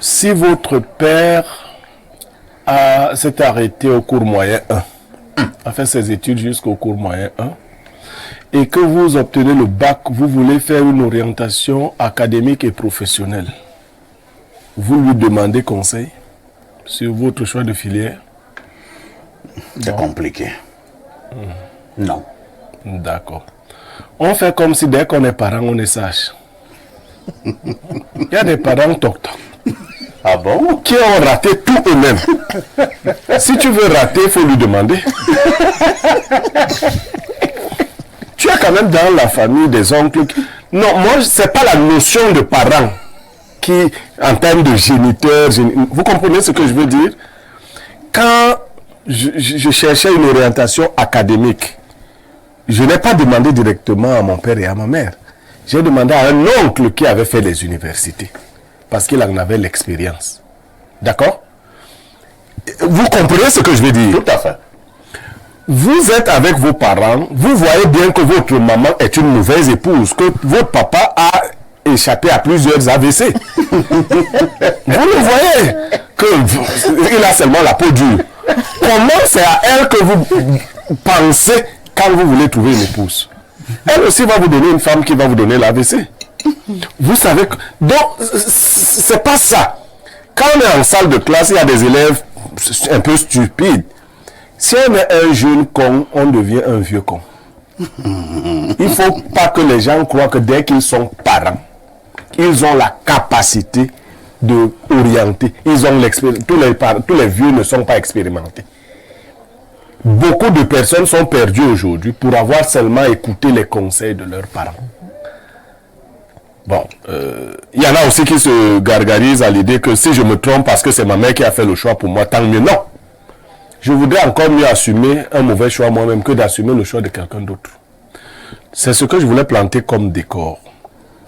si votre père s'est arrêté au cours moyen 1, a fait ses études jusqu'au cours moyen 1, et que vous obtenez le bac, vous voulez faire une orientation académique et professionnelle, vous lui demandez conseil sur votre choix de filière? C'est compliqué. Non. D'accord. On fait comme si dès qu'on est parent, on est sage. Il y a des parents toc-toc. Ah bon? Qui ont raté tout eux-mêmes. Si tu veux rater, il faut lui demander. Tu as quand même dans la famille des oncles. Non, moi, c'est pas la notion de parent qui, en termes de géniteur, vous comprenez ce que je veux dire? Quand je cherchais une orientation académique, je n'ai pas demandé directement à mon père et à ma mère. J'ai demandé à un oncle qui avait fait les universités, parce qu'il en avait l'expérience. D'accord? Vous comprenez ce que je veux dire? Tout à fait. Vous êtes avec vos parents, vous voyez bien que votre maman est une mauvaise épouse, que votre papa a échappé à plusieurs AVC. Vous le voyez, qu'il a seulement la peau dure. Comment c'est à elle que vous pensez quand vous voulez trouver une épouse? Elle aussi va vous donner une femme qui va vous donner l'AVC. Vous savez que... Donc, c'est pas ça. Quand on est en salle de classe, il y a des élèves un peu stupides. Si on est un jeune con, on devient un vieux con. Il ne faut pas que les gens croient que dès qu'ils sont parents, ils ont la capacité d'orienter. Ils ont l'expérience. Tous les vieux ne sont pas expérimentés. Beaucoup de personnes sont perdues aujourd'hui pour avoir seulement écouté les conseils de leurs parents. Bon, il y en a aussi qui se gargarisent à l'idée que si je me trompe parce que c'est ma mère qui a fait le choix pour moi, tant mieux. Non! Je voudrais encore mieux assumer un mauvais choix moi-même que d'assumer le choix de quelqu'un d'autre. C'est ce que je voulais planter comme décor.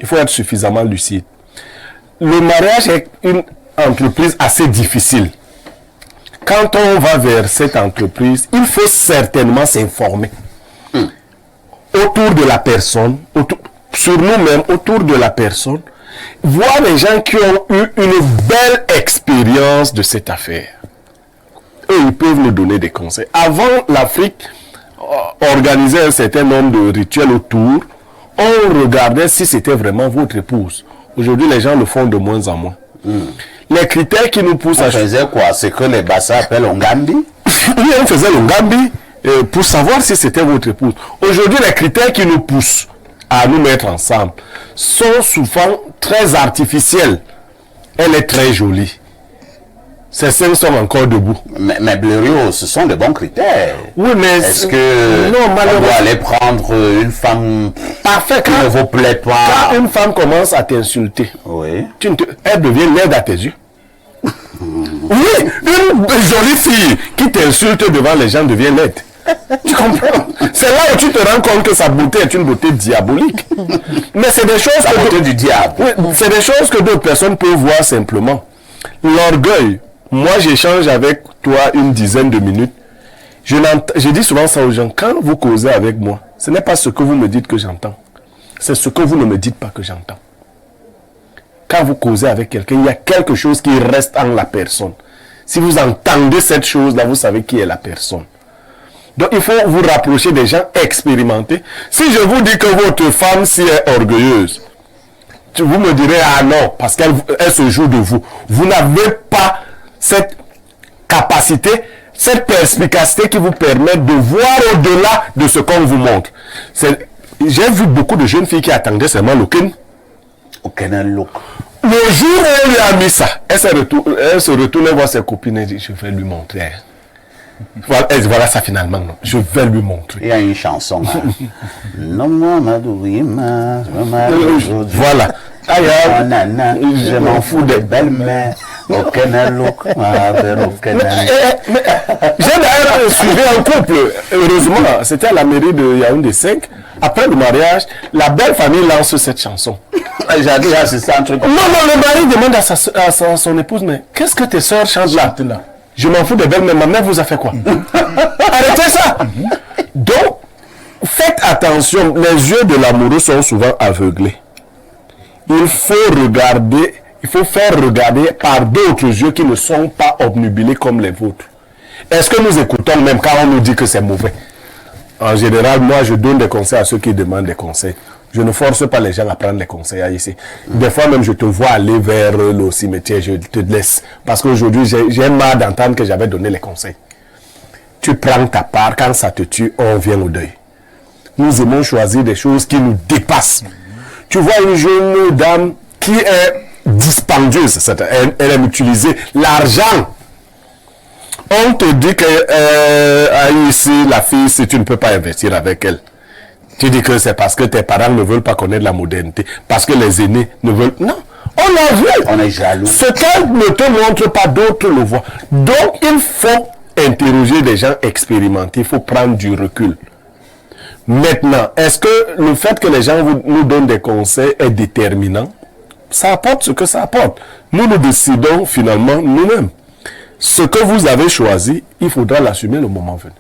Il faut être suffisamment lucide. Le mariage est une entreprise assez difficile. Quand on va vers cette entreprise, il faut certainement s'informer autour de la personne, sur nous-mêmes, autour de la personne, voir les gens qui ont eu une belle expérience de cette affaire. Eux, ils peuvent nous donner des conseils. Avant, l'Afrique organisait un certain nombre de rituels autour. On regardait si c'était vraiment votre épouse. Aujourd'hui, les gens le font de moins en moins. Les critères qui nous poussent à... On faisait quoi? C'est que les Bassa appellent l'Ongambi? Oui, on faisait l'Ongambi pour savoir si c'était votre épouse. Aujourd'hui, les critères qui nous poussent à nous mettre ensemble sont souvent très artificiels. Elle est très jolie. Ces scènes sont encore debout. Mais Blériot, ce sont de bons critères. Oui, mais... Est-ce que non, on doit aller prendre une femme qui ne vous plaît pas? Quand une femme commence à t'insulter, oui. Elle devient laide à tes yeux. Oui, une jolie fille qui t'insulte devant les gens devient laide. Tu comprends? C'est là où tu te rends compte que sa beauté est une beauté diabolique. Mais c'est des choses... La beauté du diable. Oui, c'est des choses que d'autres personnes peuvent voir simplement. L'orgueil. Moi, j'échange avec toi une dizaine de minutes. Je dis souvent ça aux gens. Quand vous causez avec moi, ce n'est pas ce que vous me dites que j'entends. C'est ce que vous ne me dites pas que j'entends. Quand vous causez avec quelqu'un, il y a quelque chose qui reste en la personne. Si vous entendez cette chose-là, vous savez qui est la personne. Donc, il faut vous rapprocher des gens expérimentés. Si je vous dis que votre femme, si est orgueilleuse, vous me direz, ah non, parce qu'elle se joue de vous. Vous n'avez pas cette capacité, cette perspicacité qui vous permet de voir au-delà de ce qu'on vous montre. J'ai vu beaucoup de jeunes filles qui attendaient seulement l'aucun. Aucun look. Le jour où on lui a mis ça, elle se retourne voir ses copines et dit, je vais lui montrer. Voilà ça finalement, non. Je vais lui montrer. Il y a une chanson. Voilà. Je m'en fous des belles mains. Aucun look. J'ai d'ailleurs suivi un couple. Heureusement, c'était à la mairie de Yaoundé 5. Après le mariage, la belle famille lance cette chanson. J'adore, c'est ça un truc. Non, le mari demande à son épouse, mais qu'est-ce que tes soeurs chantent là? Je m'en fous des belles, mais ma mère vous a fait quoi? Arrêtez ça! Donc, faites attention, les yeux de l'amoureux sont souvent aveuglés. Il faut regarder, il faut faire regarder par d'autres yeux qui ne sont pas obnubilés comme les vôtres. Est-ce que nous écoutons même quand on nous dit que c'est mauvais? En général, moi, je donne des conseils à ceux qui demandent des conseils. Je ne force pas les gens à prendre les conseils ici. Des fois même, je te vois aller vers le cimetière, je te laisse. Parce qu'aujourd'hui, j'ai marre d'entendre que j'avais donné les conseils. Tu prends ta part, quand ça te tue, on vient au deuil. Nous aimons choisir des choses qui nous dépassent. Tu vois une jeune dame qui est dispendieuse, elle aime utiliser l'argent. On te dit que ici, la fille, si tu ne peux pas investir avec elle, tu dis que c'est parce que tes parents ne veulent pas connaître la modernité, parce que les aînés ne veulent... Non, on l'a vu. On est jaloux. Ce qu'elle ne te montre pas, d'autres le voient. Donc, il faut interroger des gens expérimentés, il faut prendre du recul. Maintenant, est-ce que le fait que les gens nous donnent des conseils est déterminant? Ça apporte ce que ça apporte. Nous décidons finalement nous-mêmes. Ce que vous avez choisi, il faudra l'assumer le moment venu.